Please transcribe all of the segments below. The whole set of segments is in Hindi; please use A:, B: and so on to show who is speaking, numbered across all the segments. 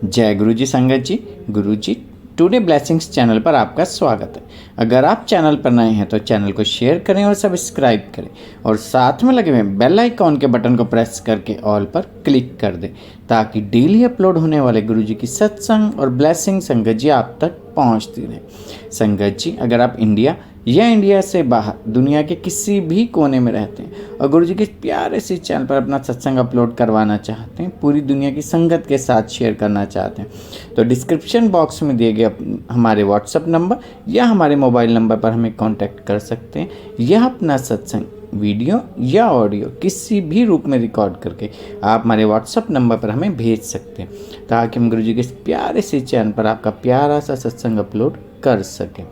A: जय गुरु जी संगत जी। गुरु जी टुडे ब्लेसिंग्स चैनल पर आपका स्वागत है। अगर आप चैनल पर नए हैं तो चैनल को शेयर करें और सब्सक्राइब करें और साथ में लगे हुए बेल आइकॉन के बटन को प्रेस करके ऑल पर क्लिक कर दें ताकि डेली अपलोड होने वाले गुरु जी की सत्संग और ब्लेसिंग संगत जी आप तक पहुंचती रहे। संगत जी, अगर आप इंडिया या इंडिया से बाहर दुनिया के किसी भी कोने में रहते हैं और गुरु जी के प्यारे से चैनल पर अपना सत्संग अपलोड करवाना चाहते हैं, पूरी दुनिया की संगत के साथ शेयर करना चाहते हैं, तो डिस्क्रिप्शन बॉक्स में दिए गए हमारे व्हाट्सएप नंबर या हमारे मोबाइल नंबर पर हमें कांटेक्ट कर सकते हैं। यह अपना सत्संग वीडियो या ऑडियो किसी भी रूप में रिकॉर्ड करके आप हमारे व्हाट्सएप नंबर पर हमें भेज सकते हैं ताकि हम गुरु जी के इस प्यारे से चैनल पर आपका प्यारा सा सत्संग अपलोड कर सकें।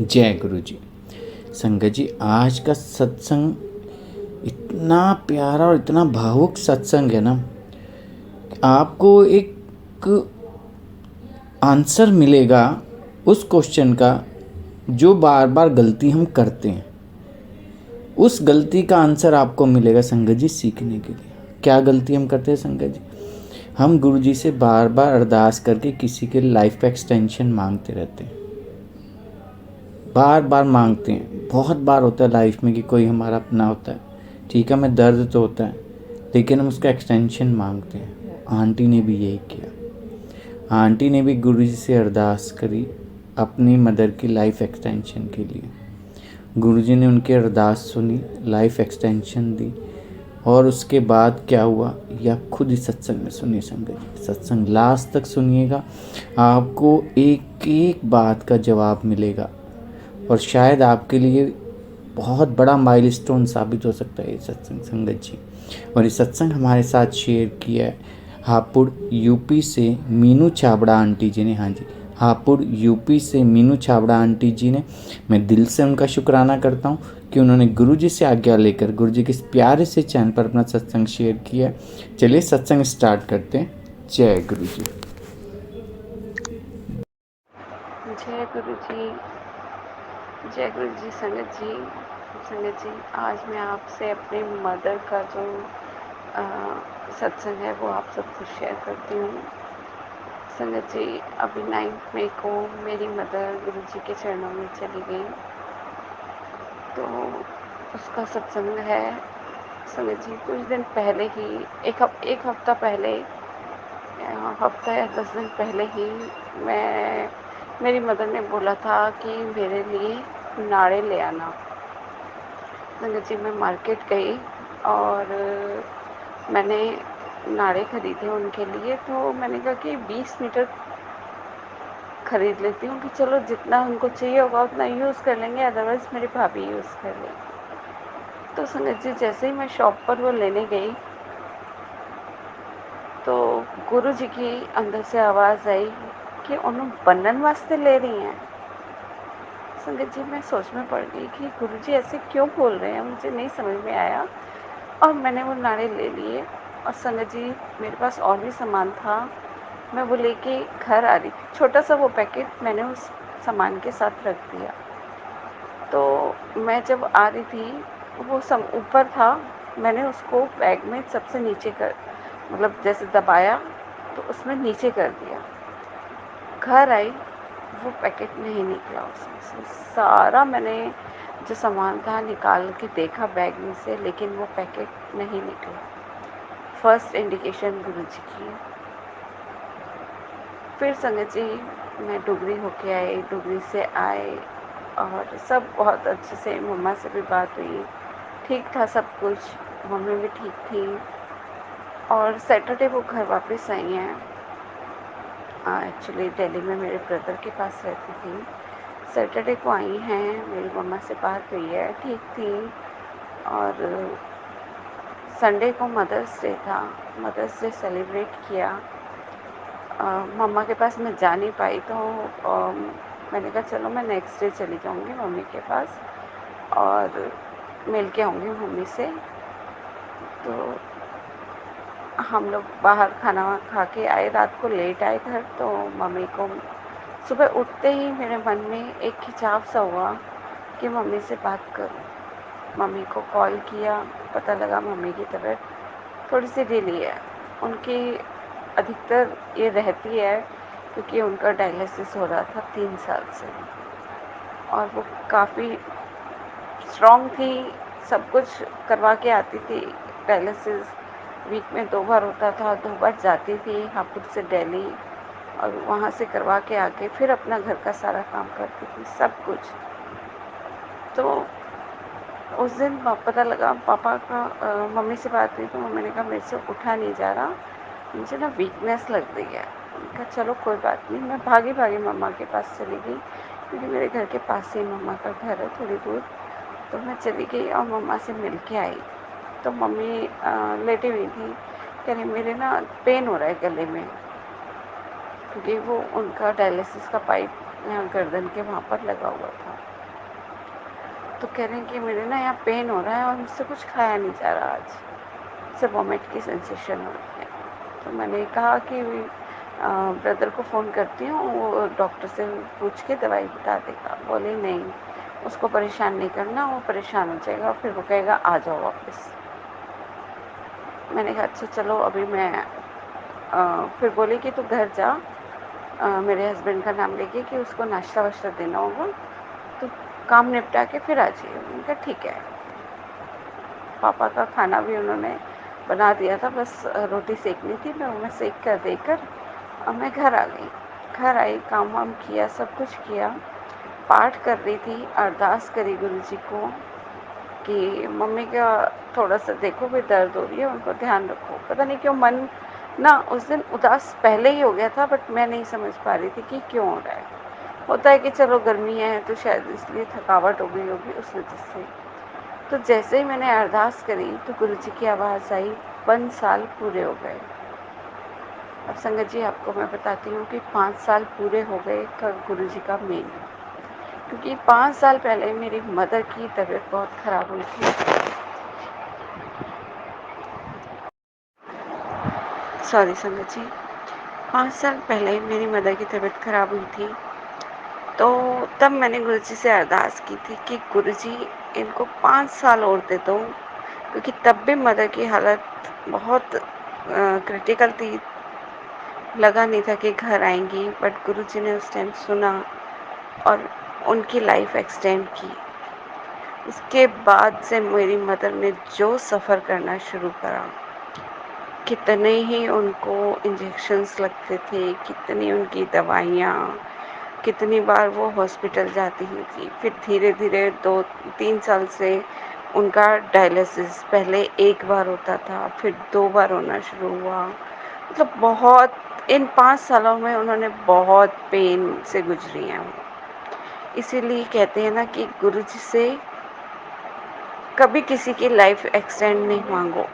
A: जय गुरु जी। संगत जी, आज का सत्संग इतना प्यारा और इतना भावुक सत्संग है ना, आपको एक आंसर मिलेगा उस क्वेश्चन का जो बार बार गलती हम करते हैं। उस गलती का आंसर आपको मिलेगा संगत जी सीखने के लिए। क्या गलती हम करते हैं संगत जी? हम गुरु जी से बार बार अरदास करके किसी के लाइफ एक्सटेंशन मांगते रहते हैं, बार बार मांगते हैं। बहुत बार होता है लाइफ में कि कोई हमारा अपना होता है, ठीक है, हमें दर्द तो होता है, लेकिन हम उसका एक्सटेंशन मांगते हैं। आंटी ने भी यही किया। आंटी ने भी गुरु जी से अरदास करी अपनी मदर की लाइफ एक्सटेंशन के लिए। गुरु जी ने उनकी अरदास सुनी, लाइफ एक्सटेंशन दी, और उसके बाद क्या हुआ या खुद ही सत्संग में सुनिए संगत जी। सत्संग लास्ट तक सुनिएगा, आपको एक एक बात का जवाब मिलेगा और शायद आपके लिए बहुत बड़ा माइलस्टोन साबित हो सकता है ये सत्संग संगत जी। और ये सत्संग हमारे साथ शेयर किया है हापुड़ यूपी से मीनू छाबड़ा आंटी जी ने। हाँ जी, हापुड़ यूपी से मीनू छाबड़ा आंटी जी ने। मैं दिल से उनका शुक्राना करता हूँ कि उन्होंने गुरु जी से आज्ञा लेकर गुरु जी के इस प्यारे से चैनल पर अपना सत्संग शेयर किया है। चलिए सत्संग स्टार्ट करते हैं। जय गुरु जी।
B: जय गुरु जी। जय गुरु जी संगत जी। संगत जी, आज मैं आपसे अपने मदर का जो सत्संग है वो आप सबसे शेयर करती हूँ। संगत जी, अभी 9 मई को मेरी मदर गुरु जी के चरणों में चली गई, तो उसका सत्संग है। संगत जी, कुछ दिन पहले ही एक हफ्ता पहले, हफ्ता या 10 दिन पहले ही मेरी मदर ने बोला था कि मेरे लिए नाड़े ले आना। संगत जी, मैं मार्केट गई और मैंने नाड़े खरीदे उनके लिए। तो मैंने कहा कि 20 मीटर खरीद लेती हूँ कि चलो जितना उनको चाहिए होगा उतना यूज़ कर लेंगे, अदरवाइज़ मेरी भाभी यूज़ कर लेंगी। तो संगत जी, जैसे ही मैं शॉप पर वो लेने गई तो गुरु जी की अंदर से आवाज़ आई कि उन्होंने बनन वास्ते ले रही हैं। संगत जी, मैं सोच में पड़ गई कि गुरु जी ऐसे क्यों बोल रहे हैं, मुझे नहीं समझ में आया। और मैंने वो नाड़े ले लिए। और संगत जी, मेरे पास और भी सामान था, मैं वो लेके घर आ रही थी। छोटा सा वो पैकेट मैंने उस सामान के साथ रख दिया। तो मैं जब आ रही थी वो ऊपर था, मैंने उसको बैग में सबसे नीचे कर, मतलब जैसे दबाया तो उसमें नीचे कर दिया। घर आई, वो पैकेट नहीं निकला उसमें से। सारा मैंने जो सामान था निकाल के देखा बैग में से, लेकिन वो पैकेट नहीं निकला। फर्स्ट इंडिकेशन गुरु जी की। फिर संगत जी, मैं डुगरी होके आई, डुगरी से आए और सब बहुत अच्छे से, मम्मा से भी बात हुई, ठीक था सब कुछ, मम्मी भी ठीक थी। और सैटरडे वो घर वापस आई हैं। एक्चुअली दिल्ली में मेरे ब्रदर के पास रहती थी। सैटरडे को आई हैं, मेरी मम्मा से बात हुई है, ठीक थी। और संडे को मदर्स डे था, मदर्स डे सेलिब्रेट किया। मम्मा के पास मैं जा नहीं पाई, तो मैंने कहा चलो मैं नेक्स्ट डे चली जाऊंगी मम्मी के पास और मिल के आऊँगी मम्मी से। तो हम लोग बाहर खाना खा के आए, रात को लेट आए घर। तो मम्मी को सुबह उठते ही मेरे मन में एक खिंचाव सा हुआ कि मम्मी से बात करूं। मम्मी को कॉल किया, पता लगा मम्मी की तबीयत थोड़ी सी ढीली है। उनकी अधिकतर ये रहती है क्योंकि उनका डायलिसिस हो रहा था 3 साल से, और वो काफ़ी स्ट्रॉन्ग थी, सब कुछ करवा के आती थी। डायलिसिस वीक में 2 बार होता था, 2 बार जाती थी हापुड़ से दिल्ली, और वहाँ से करवा के आके फिर अपना घर का सारा काम करती थी, सब कुछ। तो उस दिन पता लगा पापा का, मम्मी से बात हुई तो मम्मी ने कहा मेरे से उठा नहीं जा रहा, मुझे ना वीकनेस लग रही है। मैंने कहा चलो कोई बात नहीं। मैं भागी भागी मम्मा के पास चली गई, क्योंकि मेरे घर के पास ही मम्मा का घर है थोड़ी दूर। तो मैं चली गई और मम्मा से मिल के आई। तो मम्मी लेटी हुई थी, कह रही मेरे ना पेन हो रहा है गले में, क्योंकि वो उनका डायलिसिस का पाइप यहाँ गर्दन के वहाँ पर लगा हुआ था। तो कह रहे हैं कि मेरे ना यहाँ पेन हो रहा है और मुझसे कुछ खाया नहीं जा रहा आज, से वॉमिट की सेंसेशन हो रही है। तो मैंने कहा कि ब्रदर को फ़ोन करती हूँ, वो डॉक्टर से पूछ के दवाई बता देगा। बोले नहीं, उसको परेशान नहीं करना, वो परेशान हो जाएगा, फिर वो कहेगा आ जाओ वापस। मैंने कहा अच्छा चलो अभी मैं फिर बोली कि तू घर जा, मेरे हस्बैंड का नाम लेके कि उसको नाश्ता वाश्ता देना होगा, तो काम निपटा के फिर आ जाइए। मैंने कहा ठीक है। पापा का खाना भी उन्होंने बना दिया था, बस रोटी सेकनी थी, मैं सेक कर देकर और मैं घर आ गई। घर आई, काम वाम किया, सब कुछ किया, पाठ कर रही थी, अरदास करी गुरु जी को कि मम्मी का थोड़ा सा देखो भी दर्द हो रही है, उनको ध्यान रखो। पता नहीं क्यों मन ना उस दिन उदास पहले ही हो गया था, बट मैं नहीं समझ पा रही थी कि क्यों हो रहा है। होता है कि चलो गर्मी है तो शायद इसलिए थकावट हो गई होगी उस वजह से। तो जैसे ही मैंने अरदास करी तो गुरु जी की आवाज़ आई, 5 साल पूरे हो गए। अब संगत जी आपको मैं बताती हूँ कि 5 साल पूरे हो गए गुरु जी का मेन, क्योंकि 5 साल पहले मेरी मदर की तबीयत बहुत ख़राब हुई थी। सॉरी संगत जी, 5 साल पहले मेरी मदर की तबीयत ख़राब हुई थी। तो तब मैंने गुरु जी से अरदास की थी कि गुरु जी इनको 5 साल और दे दो, क्योंकि तब भी मदर की हालत बहुत क्रिटिकल थी। लगा नहीं था कि घर आएंगी, बट गुरु जी ने उस टाइम सुना और उनकी लाइफ एक्सटेंड की। उसके बाद से मेरी मदर ने जो सफ़र करना शुरू करा, कितने ही उनको इंजेक्शंस लगते थे, कितनी उनकी दवाइयाँ, कितनी बार वो हॉस्पिटल जाती ही थी। फिर धीरे-धीरे 2-3 साल से उनका डायलिसिस पहले 1 बार होता था, फिर 2 बार होना शुरू हुआ। मतलब बहुत इन 5 सालों में उन्होंने बहुत पेन से गुज़री हैं वो। इसीलिए कहते हैं ना कि गुरु जी से कभी किसी की लाइफ एक्सटेंड नहीं मांगो।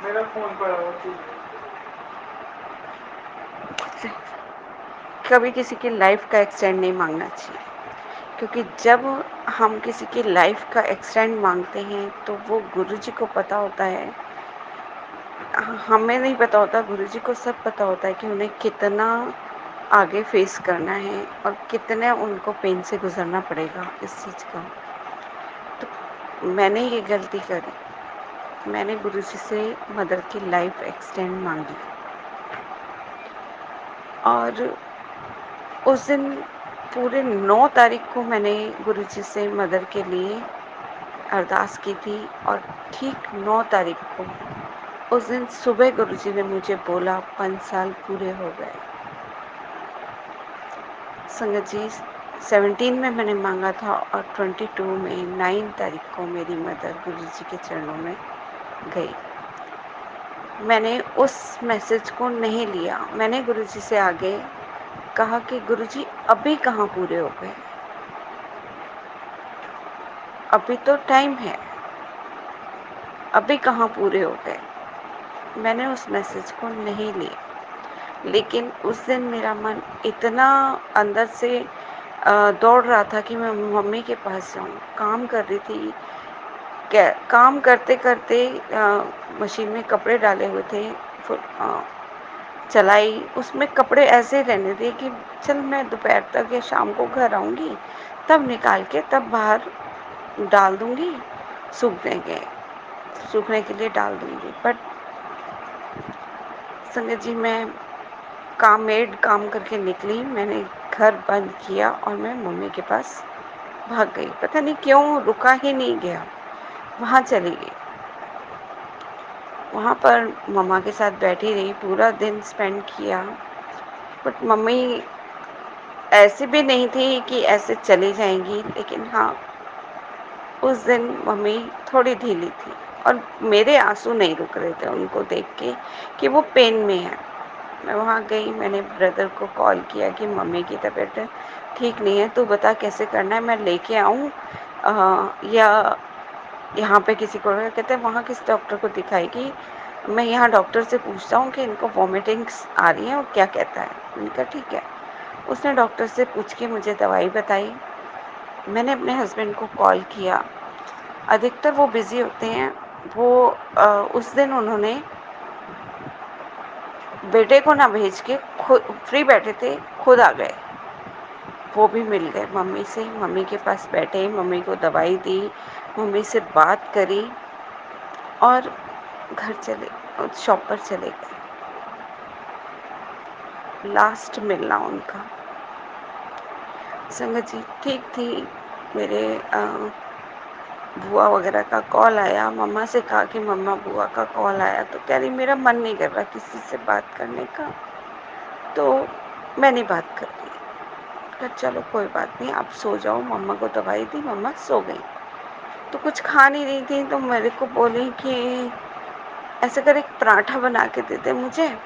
B: मेरा फ़ोन पड़ा हुआ है। कभी किसी की लाइफ का एक्सटेंड नहीं मांगना चाहिए, क्योंकि जब हम किसी की लाइफ का एक्सटेंड मांगते हैं तो वो गुरु जी को पता होता है, हमें नहीं पता होता, गुरु जी को सब पता होता है कि उन्हें कितना आगे फेस करना है और कितने उनको पेन से गुजरना पड़ेगा इस चीज़ का। तो मैंने ये गलती करी, मैंने गुरु जी से मदर की लाइफ एक्सटेंड मांगी, और उस दिन पूरे 9 तारीख को मैंने गुरु जी से मदर के लिए अरदास की थी, और ठीक 9 तारीख को उस दिन सुबह गुरु जी ने मुझे बोला 5 साल पूरे हो गए। संगत जी 17 में मैंने मांगा था और 22 में 9 तारीख को मेरी मदर गुरु जी के चरणों में गई। मैंने उस मैसेज को नहीं लिया। मैंने गुरु जी से आगे कहा कि गुरु जी अभी कहाँ पूरे हो गए, अभी तो टाइम है, अभी कहाँ पूरे हो गए। मैंने उस मैसेज को नहीं लिया, लेकिन उस दिन मेरा मन इतना अंदर से दौड़ रहा था कि मैं मम्मी के पास जाऊँ। काम कर रही थी, काम करते करते मशीन में कपड़े डाले हुए थे, चलाई, उसमें कपड़े ऐसे रहने दिए कि चल मैं दोपहर तक या शाम को घर आऊँगी, तब निकाल के तब बाहर डाल दूँगी, सूख देंगे, सूखने के लिए डाल दूँगी। बट संगत जी, मैं मेड काम करके निकली, मैंने घर बंद किया और मैं मम्मी के पास भाग गई। पता नहीं क्यों रुका ही नहीं गया, वहाँ चली गई। वहाँ पर मम्मा के साथ बैठी रही, पूरा दिन स्पेंड किया। बट मम्मी ऐसी भी नहीं थी कि ऐसे चली जाएंगी, लेकिन हाँ, उस दिन मम्मी थोड़ी ढीली थी और मेरे आंसू नहीं रुक रहे थे उनको देख के कि वो पेन में है। मैं वहाँ गई, मैंने ब्रदर को कॉल किया कि मम्मी की तबीयत ठीक नहीं है, तू बता कैसे करना है, मैं लेके आऊँ या यहाँ पे किसी को? कहते हैं वहाँ किस डॉक्टर को दिखाएगी? मैं यहाँ डॉक्टर से पूछता हूँ कि इनको वॉमिटिंग्स आ रही हैं और क्या कहता है। मैंने कहा ठीक है। उसने डॉक्टर से पूछ के मुझे दवाई बताई। मैंने अपने हस्बैंड को कॉल किया, अधिकतर वो बिज़ी होते हैं। वो उस दिन उन्होंने बेटे को ना भेज के खुद फ्री बैठे थे, खुद आ गए। वो भी मिल गए मम्मी से, मम्मी के पास बैठे, मम्मी को दवाई दी, मम्मी से बात करी और घर चले, शॉप पर चले गए। लास्ट मिलना उनका। संगत जी ठीक थी। मेरे बुआ वगैरह का कॉल आया, मम्मा से कहा कि मम्मा बुआ का कॉल आया, तो कह रही मेरा मन नहीं कर रहा किसी से बात करने का, तो मैं नहीं बात कर रही। कहा चलो कोई बात नहीं, आप सो जाओ। मम्मा को दवाई दी, मम्मा सो गई। तो कुछ खा नहीं रही थी, तो मेरे को बोली कि ऐसे कर एक पराठा बना के दे दे मुझे,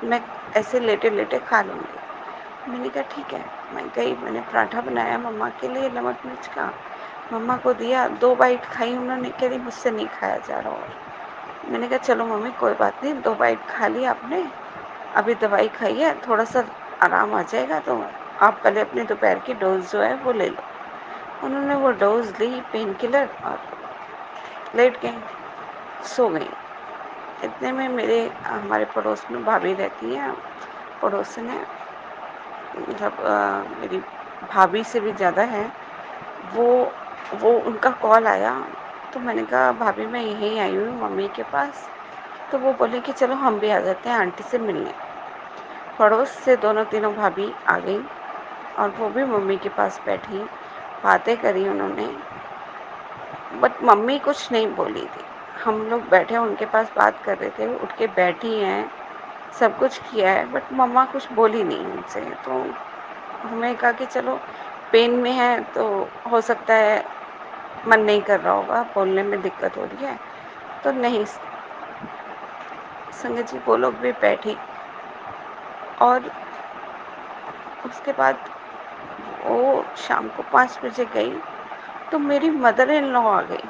B: मैं ऐसे लेटे लेटे खा लूँगी। मैंने कहा ठीक है। मैं गई, मैंने पराठा बनाया मम्मा के लिए नमक मिर्च का, मम्मा को दिया। 2 बाइट खाई उन्होंने, कह रही मुझसे नहीं खाया जा रहा। और मैंने कहा चलो मम्मी कोई बात नहीं, 2 बाइट खा लिया आपने, अभी दवाई खाई है, थोड़ा सा आराम आ जाएगा तो आप पहले अपनी दोपहर की डोज जो है वो ले लो। उन्होंने वो डोज ली पेन किलर और लेट गई, सो गई। इतने में मेरे हमारे पड़ोस में भाभी रहती हैं, पड़ोसन है, मतलब मेरी भाभी से भी ज़्यादा है। वो उनका कॉल आया, तो मैंने कहा भाभी मैं यहीं आई हूँ मम्मी के पास। तो वो बोले कि चलो हम भी आ जाते हैं आंटी से मिलने। पड़ोस से दोनों तीनों भाभी आ गई और वो भी मम्मी के पास बैठी, बातें करी उन्होंने। बट मम्मी कुछ नहीं बोली थी। हम लोग बैठे उनके पास बात कर रहे थे, उठ के बैठी हैं, सब कुछ किया है, बट मम्मा कुछ बोली नहीं उनसे। तो हमें कहा कि चलो पेन में है तो हो सकता है मन नहीं कर रहा होगा, बोलने में दिक्कत हो रही है, तो नहीं। संगत जी वो लोग भी बैठी और उसके बाद वो शाम को 5 बजे गई, तो मेरी मदर इन लॉ आ गई।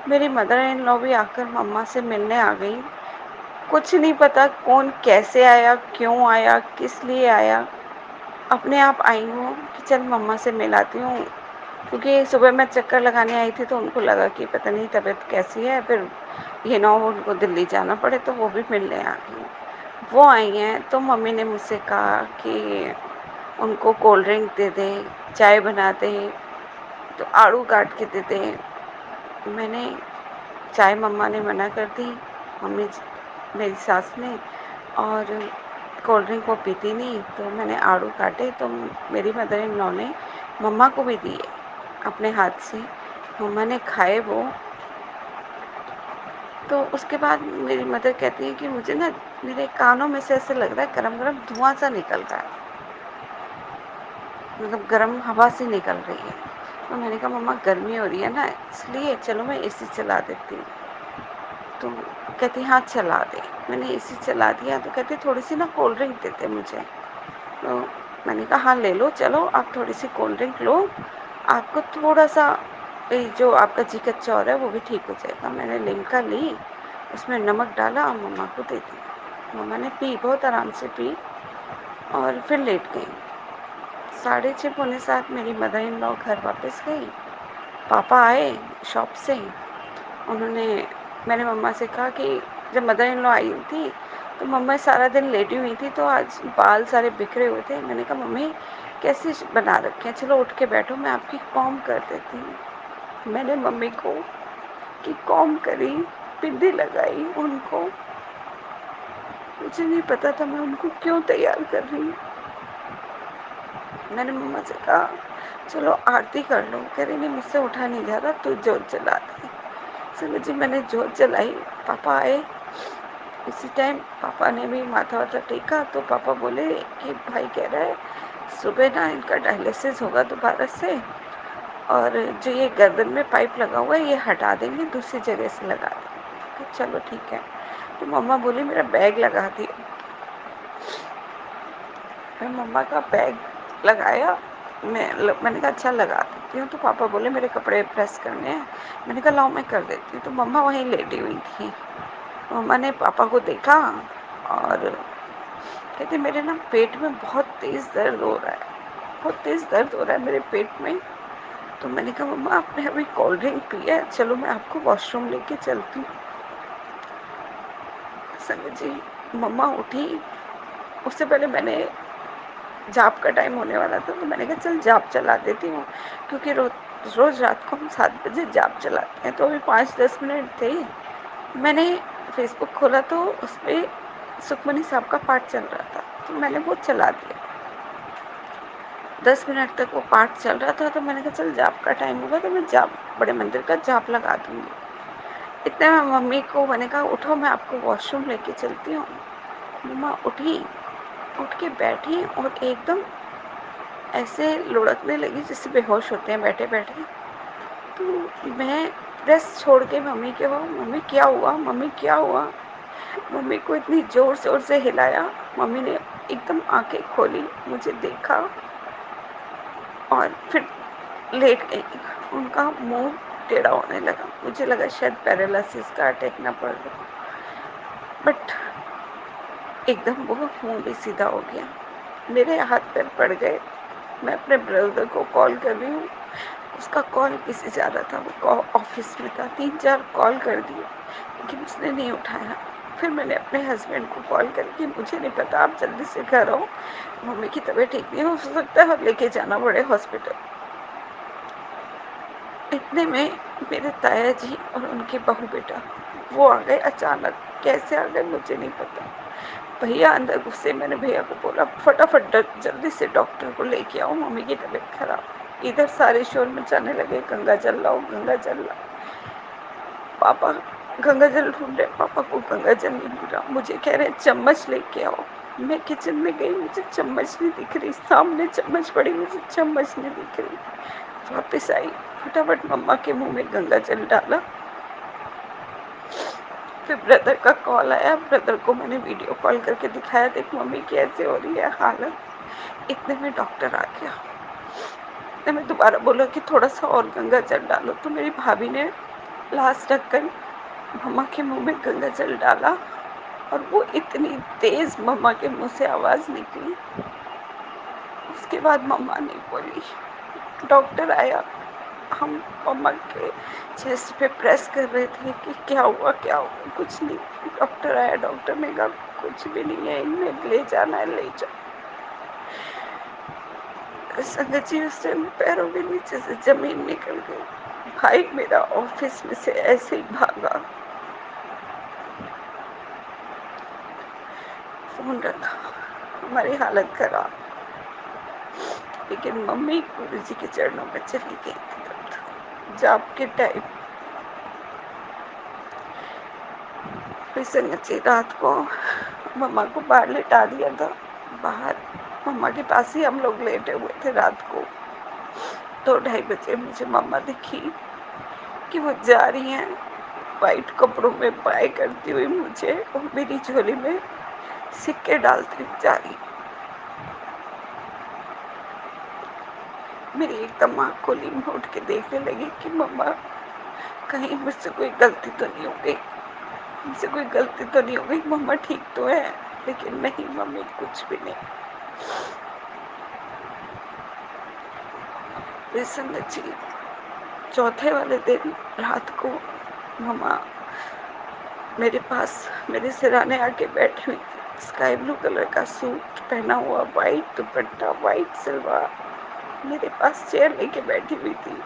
B: मेरी मदर इन लॉ भी आकर मम्मा से मिलने आ गई। कुछ नहीं पता कौन कैसे आया, क्यों आया, किस लिए आया, अपने आप आई हूँ कि चल मम्मा से मिलाती हूँ। क्योंकि सुबह मैं चक्कर लगाने आई थी तो उनको लगा कि पता नहीं तबीयत कैसी है, फिर ये ना हो उनको दिल्ली जाना पड़े, तो वो भी मिलने आ गई। वो आई हैं तो मम्मी ने मुझसे कहा कि उनको कोल्ड ड्रिंक दे दे, चाय बना दे, तो आड़ू काट के दे दे। मैंने चाय मम्मा ने मना कर दी, मम्मी मेरी सास ने, और कोल्ड ड्रिंक वो पीती नहीं, तो मैंने आड़ू काटे तो मेरी मदर इन लॉ ने मम्मा को भी दिए अपने हाथ से। मम्मा ने खाए वो। तो उसके बाद मेरी मदर कहती है कि मुझे ना मेरे कानों में से ऐसे लग रहा है गरम गरम धुआं सा निकल रहा है, मतलब गर्म हवा सी निकल रही है। तो मैंने कहा मम्मा गर्मी हो रही है ना, इसलिए चलो मैं एसी चला देती हूँ। तो कहती हाँ चला दे। मैंने एसी चला दिया तो कहती थोड़ी सी ना कोल्ड ड्रिंक देते मुझे। तो मैंने कहा हाँ ले लो, चलो आप थोड़ी सी कोल्ड ड्रिंक लो, आपको थोड़ा सा जो आपका जी कच्चा हो रहा है वो भी ठीक हो जाएगा। मैंने लिम्का ली, उसमें नमक डाला और मम्मा को दे दिया। मम्मा ने पी, बहुत आराम से पी और फिर लेट गई। 6:30 पौने 7 मेरी मदर इन लॉ घर वापस गई। पापा आए शॉप से। उन्होंने मैंने मम्मा से कहा कि जब मदर इन लॉ आई थी तो मम्मा सारा दिन लेटी हुई थी, तो आज बाल सारे बिखरे हुए थे। मैंने कहा मम्मी कैसे बना रखे हैं, चलो उठ के बैठो मैं आपकी कॉम्ब कर देती हूँ। मैंने मम्मी को की कॉम्ब करी बिंदी लगाई उनको। मुझे नहीं पता था मैं उनको क्यों तैयार कर रही हूँ। मैंने मम्मा से कहा चलो आरती कर लो। कह रही नहीं मुझसे उठा नहीं जा रहा, तू जोत जला दे। संगत जी मैंने जोत जलाई। पापा आए। उसी टाइम पापा ने भी माथा वाथा टेका तो पापा बोले कि भाई कह रहा है सुबह ना इनका डायलिसिस होगा दोबारा से, और जो ये गर्दन में पाइप लगा हुआ है ये हटा देंगे, दूसरी जगह से लगा देंगे। चलो ठीक है। तो मम्मा बोली मेरा बैग लगा दिया। मैं मम्मा का बैग लगाया। मैंने कहा अच्छा लगा देती हूँ। तो पापा बोले मेरे कपड़े प्रेस करने हैं। मैंने कहा लाओ मैं कर देती हूँ। तो मम्मा वहीं लेटी हुई थी। मम्मा ने पापा को देखा और कहते मेरे ना पेट में बहुत तेज़ दर्द हो रहा है, बहुत तेज़ दर्द हो रहा है मेरे पेट में। तो मैंने कहा मम्मा आपने अभी कोल्ड ड्रिंक पी है, चलो मैं आपको वॉशरूम लेके चलती हूँ। संगत जी मम्मा उठी। उससे पहले मैंने जाप का टाइम होने वाला था तो मैंने कहा चल जाप चला देती हूँ, क्योंकि रोज़ रात को हम 7 बजे जाप चलाते हैं। तो अभी 5-10 मिनट थे। मैंने फेसबुक खोला तो उस पर सुखमनी साहब का पाठ चल रहा था तो मैंने वो चला दिया। 10 मिनट तक वो पाठ चल रहा था तो मैंने कहा चल जाप का टाइम होगा तो मैं जाप बड़े मंदिर का जाप लगा दूंगी। इतने में मम्मी को मैंने कहा उठो मैं आपको वॉशरूम लेके चलती हूँ। मम्मा उठी, उठ के बैठी और एकदम ऐसे लुढ़कने लगी जैसे बेहोश होते हैं बैठे बैठे। तो मैं प्रेस छोड़ के मम्मी के वो मम्मी क्या हुआ, मम्मी क्या हुआ। मम्मी को इतनी जोर जोर से हिलाया। मम्मी ने एकदम आंखें खोली, मुझे देखा और फिर लेट गई। उनका मुंह टेढ़ा होने लगा। मुझे लगा शायद पैरालिसिस का अटैक ना पड़ गया, बट एकदम वो मुंह भी सीधा हो गया। मेरे हाथ पैर पड़ गए। मैं अपने ब्रदर को कॉल कर रही हूँ। उसका कॉल किसी से आ रहा था, वो ऑफिस में था। 3-4 कॉल कर दिए लेकिन उसने नहीं उठाया। फिर मैंने अपने हस्बैंड को कॉल करके मुझे नहीं पता आप जल्दी से घर आओ, मम्मी की तबीयत ठीक नहीं हो सकता है लेके जाना पड़े हॉस्पिटल। इतने में मेरे ताया जी और उनके बहू बेटा वो आ गए अचानक। कैसे आ गए मुझे नहीं पता। भैया अंदर घुसे। मैंने भैया को बोला फटाफट जल्दी से डॉक्टर को लेके आओ, मम्मी की तबीयत खराब। इधर सारे शोर मचाने लगे गंगा जल लाओ, गंगा जल लाओ। पापा गंगा जल ढूंढ रहे, पापा को गंगा जल नहीं मिल रहा। मुझे कह रहे चम्मच लेके आओ। मैं किचन में गई, मुझे चम्मच नहीं दिख रही। सामने चम्मच पड़ी, मुझे चम्मच नहीं दिख रही। वापस आई, फटाफट मम्मा के मुंह में गंगा जल डाला। फिर ब्रदर का कॉल आया। ब्रदर को मैंने वीडियो कॉल करके दिखाया, देख मम्मी की ऐसे हो रही है हालत। इतने में डॉक्टर आ गया। इतने में दोबारा बोला कि थोड़ा सा और गंगा जल डालो। तो मेरी भाभी ने लास्ट ढक्कन मम्मा के मुंह में गंगा जल डाला और वो इतनी तेज मम्मा के मुंह से आवाज निकली। उसके बाद मम्मा नहीं बोली। डॉक्टर आया। हम मम्मा के चेस्ट पे प्रेस कर रहे थे कि क्या हुआ क्या हुआ। कुछ नहीं। डॉक्टर आया। डॉक्टर ने कहा कुछ भी नहीं है, इन्हें ले जाना है, ले जाओ। संगत जी उस टाइम पैरों के नीचे से जमीन निकल गई। भाई मेरा ऑफिस में से ऐसे ही भागा। फोन रखा। हमारी हालत खराब। लेकिन मम्मी गुरु जी के चरणों में चली गई थी जाप के टाइम। फिर संगत जी रात को मम्मा को बाहर लेटा दिया था। बाहर मम्मा के पास ही हम लोग लेटे हुए थे। रात को 2-2:30 बजे मुझे मम्मा दिखी कि वो जा रही हैं वाइट कपड़ों में, बाय करती हुई मुझे और मेरी झोली में सिक्के डालती हुई जा रही। मेरी एकदम आँख खोली। मैं उठ के देखने लगी कि मम्मा कहीं मुझसे कोई गलती तो नहीं हो गई, मुझसे कोई गलती तो नहीं हो गई, मम्मा ठीक तो है। लेकिन नहीं मम्मी कुछ भी नहीं। फिर संगत जी चौथे वाले दिन रात को मम्मा मेरे पास मेरे सिरहाने आके बैठी हुई थी। स्काई ब्लू कलर का सूट पहना हुआ, वाइट दुपट्टा, वाइट सलवार, मेरे पास चेयर लेके बैठी हुई थी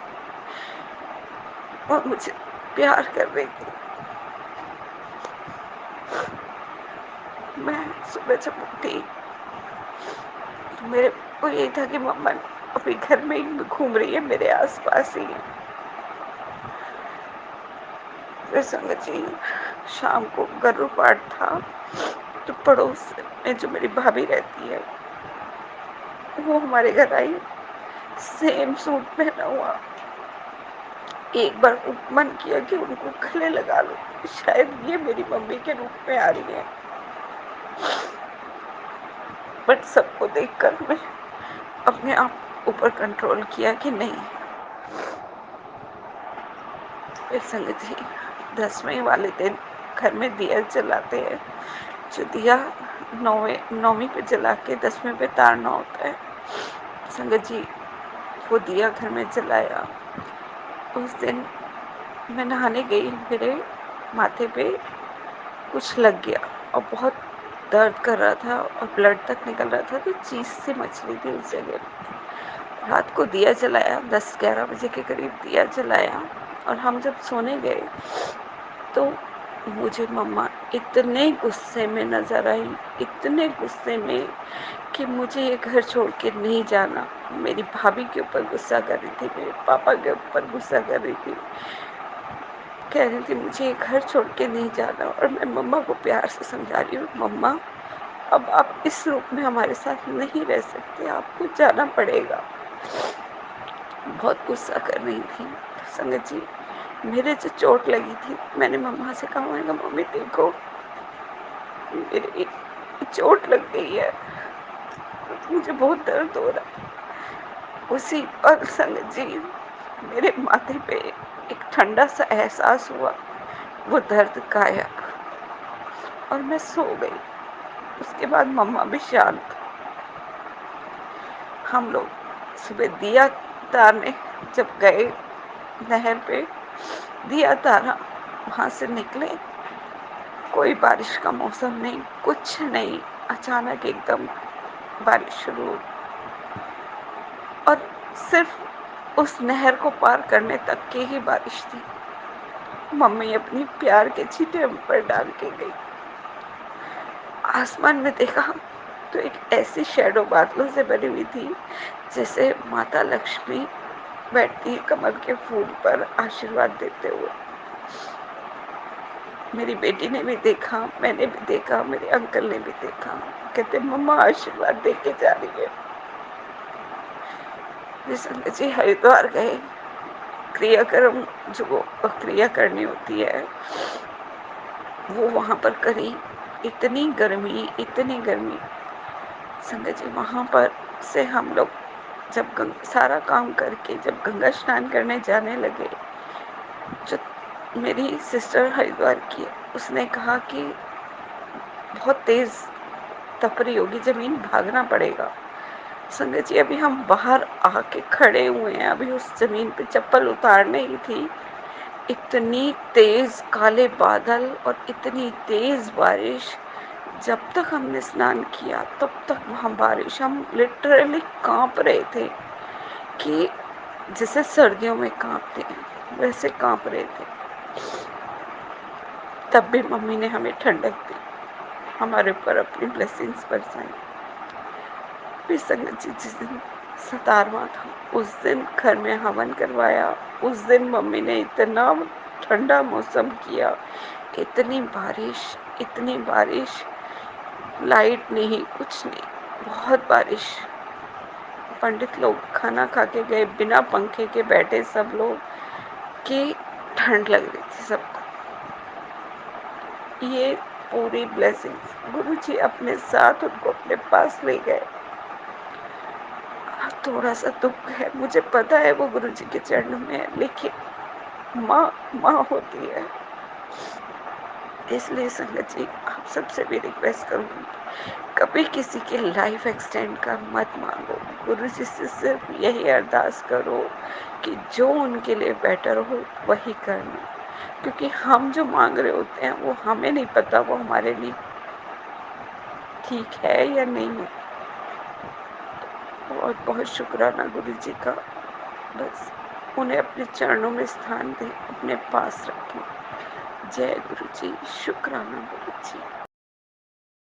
B: और मुझे प्यार कर रही थी। मैं सुबह जब उठी तो मेरे को यही था कि मम्मा अभी घर में ही घूम रही है, मेरे आस-पास ही है। फिर संगत जी, शाम को गरुड़ पाठ था, तो पड़ोस में जो मेरी भाभी रहती है, वो हमारे घर आई, सेम सूट पहना हुआ। एक बार को मन किया कि उनको गले लगा लूं, शायद ये मेरी मम्मी के रूप में आ रही है। बट सबको देखकर मैं अपने आप ऊपर कंट्रोल किया कि नहीं। फिर संगत जी, 10वें वाले दिन घर में दिया जलाते हैं, जो दिया 9वीं पे जला के 10वें पे तारना होता है। संगत जी, वो दिया घर में जलाया। उस दिन मैं नहाने गई, मेरे माथे पे कुछ लग गया और बहुत दर्द कर रहा था और ब्लड तक निकल रहा था, तो चीज़ से मच रही थी उस जगह। रात को दिया जलाया, 10-11 बजे के करीब दिया जलाया, और हम जब सोने गए तो मुझे मम्मा इतने गुस्से में नज़र आई, इतने गुस्से में कि मुझे ये घर छोड़ के नहीं जाना। मेरी भाभी के ऊपर गुस्सा कर रही थी, मेरे पापा के ऊपर गुस्सा कर रही थी। कह रही थी मुझे ये घर छोड़ के नहीं जाना, और मैं मम्मा को प्यार से समझा रही हूँ, मम्मा अब आप इस रूप में हमारे साथ नहीं रह सकते, आपको जाना पड़ेगा। बहुत गुस्सा कर रही थी। संगत जी, मेरे जो चोट लगी थी, मैंने मम्मा से कहा, मैंने कहा मम्मी देखो मेरे चोट लग गई है, मुझे बहुत दर्द हो रहा है। उसी पल संगत जी, मेरे माथे पे एक ठंडा सा एहसास हुआ, वो दर्द गायब, और मैं सो गई। उसके बाद मम्मा भी शांत। हम लोग सुबह दिया तारने जब गए नहर पे, दिया तारा, वहाँ से निकले, कोई बारिश का मौसम नहीं, कुछ नहीं। अचानक एकदम बारिश शुरू हो, और सिर्फ उस नहर को पार करने तक की ही बारिश थी। मम्मी अपनी प्यार के छींटे हम पर डाल के गई। आसमान में देखा तो एक ऐसी शैडो बादलों से बनी हुई थी, जैसे माता लक्ष्मी बैठती है कमल के फूल पर आशीर्वाद देते हुए। मेरी बेटी ने भी देखा, मैंने भी देखा, मेरे अंकल ने भी देखा। कहते मम्मा आशीर्वाद दे के जा रही है। फिर संगत जी हरिद्वार गए, क्रियाक्रम जो क्रिया करनी होती है वो वहाँ पर करी। इतनी गर्मी, इतनी गर्मी। संगत जी, वहाँ पर से हम लोग जब सारा काम करके जब गंगा स्नान करने जाने लगे, जो मेरी सिस्टर हरिद्वार की, उसने कहा कि बहुत तेज तप रही होगी जमीन, भागना पड़ेगा। संगत जी, अभी हम बाहर आके खड़े हुए हैं, अभी उस जमीन पे चप्पल उतारने ही थी, इतनी तेज काले बादल और इतनी तेज बारिश। जब तक हमने स्नान किया तब तक वहाँ बारिश, हम लिटरली कांप रहे थे कि जैसे सर्दियों में कांपते हैं वैसे कांप रहे थे। तब भी मम्मी ने हमें ठंडक दी, हमारे ऊपर अपनी ब्लेसिंग्स बरसाई। फिर संगत जी, जिस दिन 17वां था, उस दिन घर में हवन करवाया। उस दिन मम्मी ने इतना ठंडा मौसम किया, इतनी बारिश, इतनी बारिश, लाइट नहीं, कुछ नहीं, बहुत बारिश। पंडित लोग खाना खा के गए, बिना पंखे के बैठे सब लोग, कि ठंड लग रही थी सबको। ये पूरी ब्लेसिंग्स गुरुजी अपने साथ उनको अपने पास ले गए। थोड़ा सा दुख है, मुझे पता है वो गुरुजी के चरणों में है, लेकिन माँ माँ होती है। इसलिए संगत जी, आप सबसे भी रिक्वेस्ट करूँगी, कभी किसी की लाइफ एक्सटेंड का मत मांगो। गुरुजी से सिर्फ यही अरदास करो कि जो उनके लिए बेटर हो वही करना, क्योंकि हम जो मांग रहे होते हैं वो हमें नहीं पता वो हमारे लिए ठीक है या नहीं है। बहुत बहुत शुक्राना गुरुजी का। बस उन्हें अपने चरणों में स्थान दें, अपने पास रखें। जय गुरु जी, शुक्राना गुरु जी।